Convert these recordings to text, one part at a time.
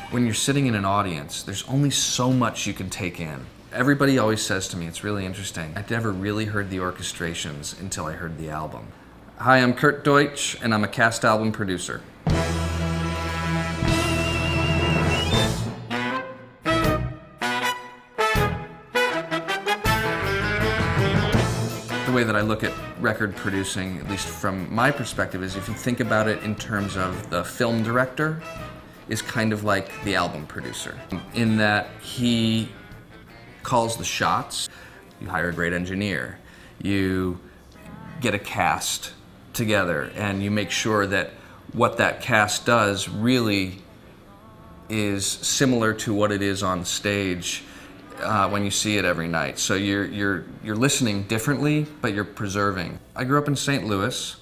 When you're sitting in an audience, there's only so much you can take in. Everybody always says to me, it's really interesting, I never really heard the orchestrations until I heard the album. Hi, I'm Kurt Deutsch, and I'm a cast album producer. The way that I look at record producing, at least from my perspective, is if you think about it in terms of the film director, is kind of like the album producer, in that he calls the shots. You hire a great engineer, you get a cast together, and you make sure that what that cast does really is similar to what it is on stage when you see it every night. So you're listening differently, but you're preserving. I grew up in St. Louis,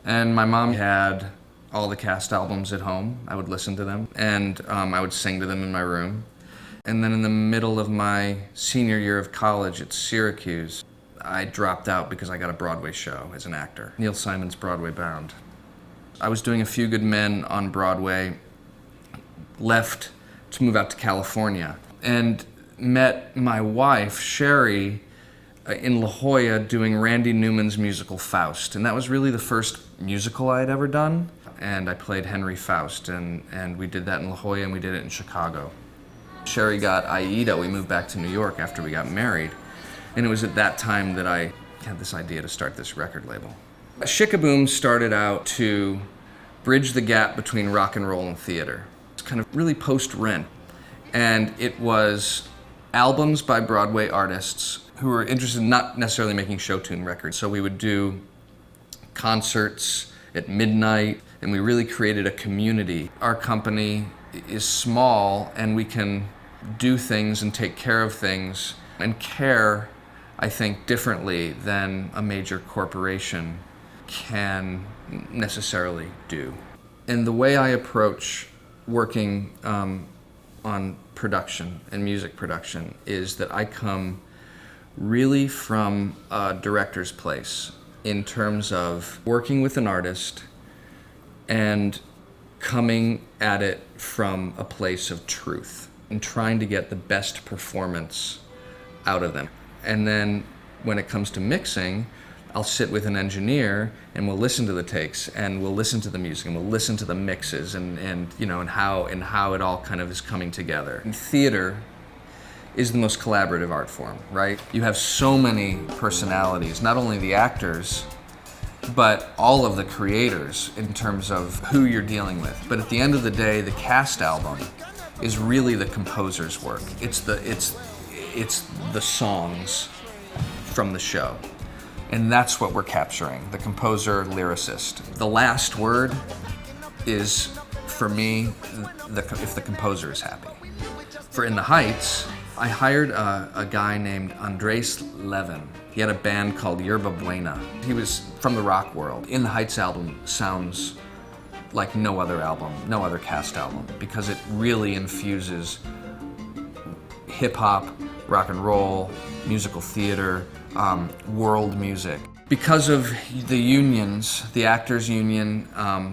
and my mom had all the cast albums at home. I would listen to them, and I would sing to them in my room. And then in the middle of my senior year of college at Syracuse, I dropped out because I got a Broadway show as an actor, Neil Simon's Broadway Bound. I was doing A Few Good Men on Broadway, left to move out to California, and met my wife, Sherry, in La Jolla doing Randy Newman's musical Faust. And that was really the first musical I had ever done. And I played Henry Faust, and we did that in La Jolla, and we did it in Chicago. Sherry got Aida. We moved back to New York after we got married, and it was at that time that I had this idea to start this record label. Shikaboom started out to bridge the gap between rock and roll and theater. It's kind of really post-Rent, and it was albums by Broadway artists who were interested in not necessarily making show tune records. So we would do concerts at midnight, and we really created a community. Our company is small, and we can do things and take care of things and care, I think, differently than a major corporation can necessarily do. And the way I approach working on production and music production is that I come really from a director's place in terms of working with an artist and coming at it from a place of truth and trying to get the best performance out of them. And then when it comes to mixing, I'll sit with an engineer and we'll listen to the takes and we'll listen to the music and we'll listen to the mixes and how it all kind of is coming together. And theater is the most collaborative art form, right? You have so many personalities, not only the actors, but all of the creators in terms of who you're dealing with. But at the end of the day, the cast album is really the composer's work. It's the songs from the show. And that's what we're capturing, the composer, lyricist. The last word is, for me, if the composer is happy. For In the Heights, I hired a guy named Andres Levin. He had a band called Yerba Buena. He was from the rock world. In the Heights album sounds like no other album, no other cast album, because it really infuses hip-hop, rock and roll, musical theater, world music. Because of the unions, the actors union,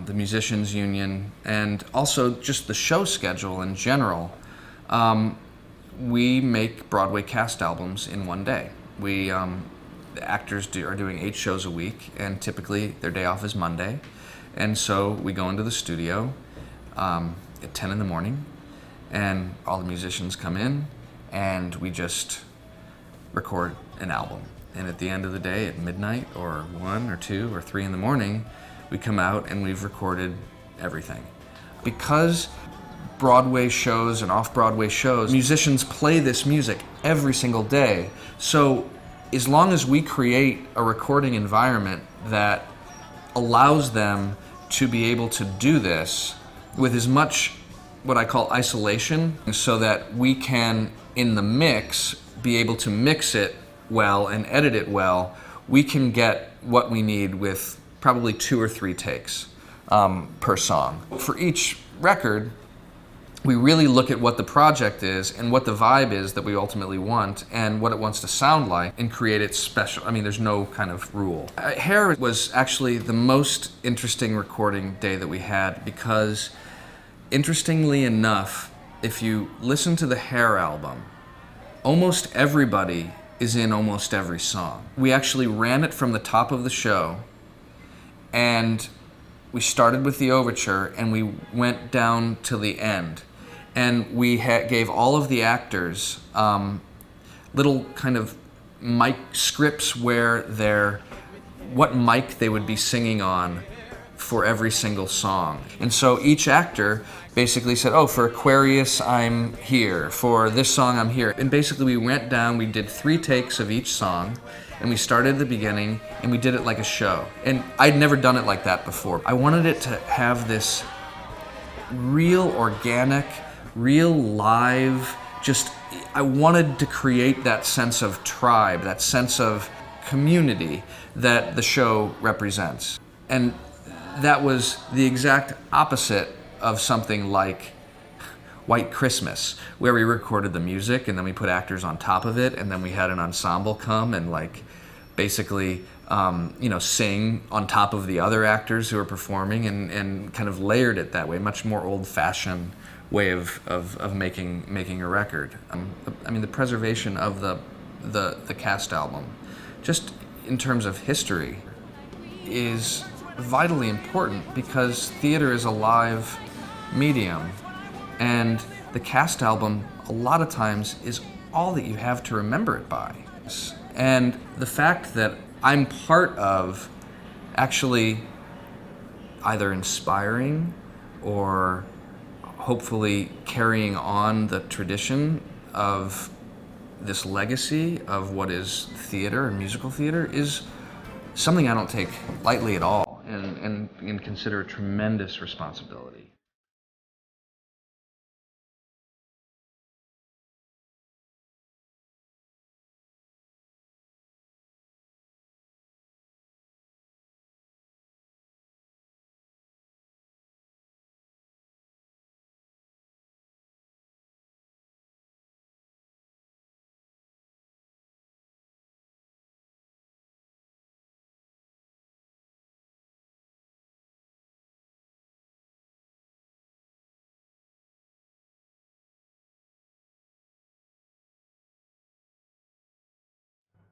the musicians union, and also just the show schedule in general, we make Broadway cast albums in one day. The actors are doing 8 shows a week, and typically their day off is Monday. And so we go into the studio at 10 in the morning, and all the musicians come in, and we just record an album. And at the end of the day, at midnight, or 1 or 2 or 3 in the morning, we come out and we've recorded everything. Because Broadway shows and off-Broadway shows, musicians play this music every single day. So as long as we create a recording environment that allows them to be able to do this with as much what I call isolation, so that we can, in the mix, be able to mix it well and edit it well, we can get what we need with probably 2 or 3 takes per song. For each record, we really look at what the project is and what the vibe is that we ultimately want and what it wants to sound like and create it special. I mean, there's no kind of rule. Hair was actually the most interesting recording day that we had because, interestingly enough, if you listen to the Hair album, almost everybody is in almost every song. We actually ran it from the top of the show, and we started with the overture and we went down to the end. And we gave all of the actors little kind of mic scripts where what mic they would be singing on for every single song. And so each actor basically said, oh, for Aquarius, I'm here. For this song, I'm here. And basically we went down, we did 3 takes of each song, and we started at the beginning, and we did it like a show. And I'd never done it like that before. I wanted it to have this real organic, real live, I wanted to create that sense of tribe, that sense of community that the show represents. And that was the exact opposite of something like White Christmas, where we recorded the music and then we put actors on top of it, and then we had an ensemble come and basically sing on top of the other actors who were performing, and kind of layered it that way, much more old-fashioned way of making a record. The preservation of the cast album, just in terms of history, is vitally important because theater is a live medium, and the cast album a lot of times is all that you have to remember it by. And the fact that I'm part of actually either inspiring or hopefully carrying on the tradition of this legacy of what is theater and musical theater is something I don't take lightly at all, and consider a tremendous responsibility.